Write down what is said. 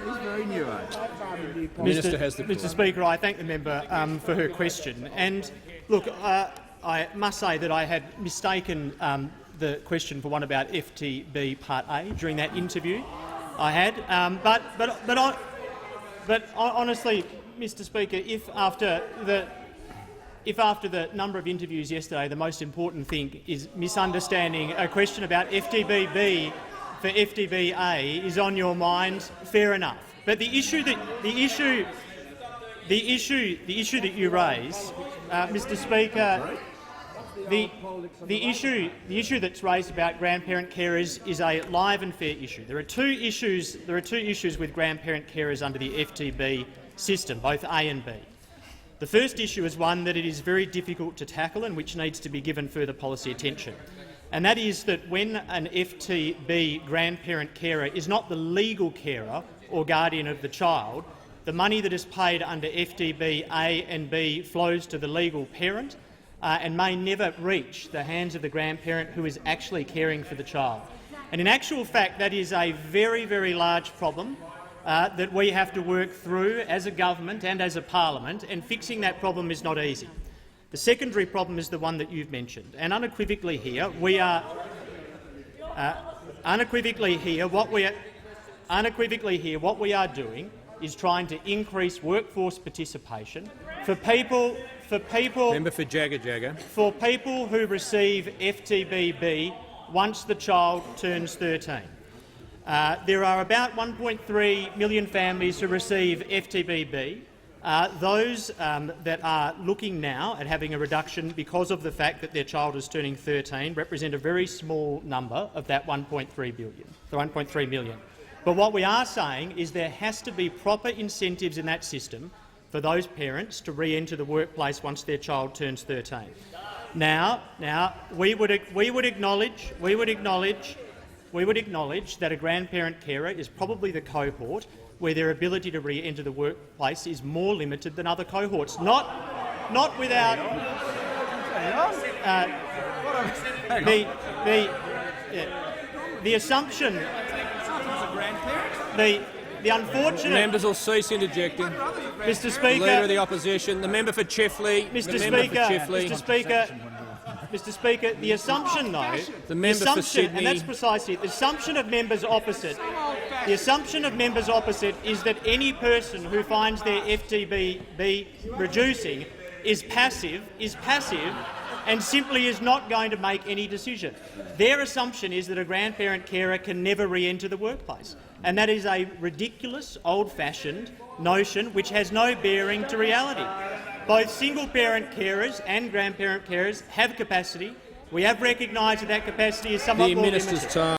He's very new age. The Minister has the floor. Mr. Speaker, I thank the member for her question. And look, I must say that I had mistaken the question for one about FTB Part A during that interview. I had, but honestly, Mr. Speaker, if after the number of interviews yesterday, the most important thing is misunderstanding a question about FTB-B for FTB-A is on your mind, fair enough. But the issue that you raise, Mr. Speaker, the issue that's raised about grandparent carers is a live and fair issue. There are two issues with grandparent carers under the FTB system, both A and B. The first issue is one that it is very difficult to tackle and which needs to be given further policy attention. And that is that when an FTB grandparent carer is not the legal carer or guardian of the child, the money that is paid under FTB A and B flows to the legal parent and may never reach the hands of the grandparent who is actually caring for the child. And in actual fact, that is a very, very large problem that we have to work through as a government and as a parliament, and fixing that problem is not easy. The secondary problem is the one that you've mentioned, and unequivocally here what we are doing is trying to increase workforce participation for people Member for Jagga. for people who receive FTB-B once the child turns 13. There are about 1.3 million families who receive FTB-B. Those that are looking now at having a reduction because of the fact that their child is turning 13 represent a very small number of that 1.3 million. But what we are saying is there has to be proper incentives in that system for those parents to re-enter the workplace once their child turns 13. Now, we would acknowledge that a grandparent carer is probably the cohort where their ability to re-enter the workplace is more limited than other cohorts. Not without the assumption. The unfortunate Members will cease interjecting. Mr. Speaker, The Leader of the Opposition, the member for Chifley. Mr. Speaker, the assumption, though, The member for Sydney. and that's precisely it, the assumption of members opposite. The assumption of members opposite is that any person who finds their FTB reducing is passive, and simply is not going to make any decision. Their assumption is that a grandparent carer can never re-enter the workplace, and that is a ridiculous, old-fashioned notion which has no bearing to reality. Both single-parent carers and grandparent carers have capacity. We have recognised that capacity is somewhat more limited. Minister's time.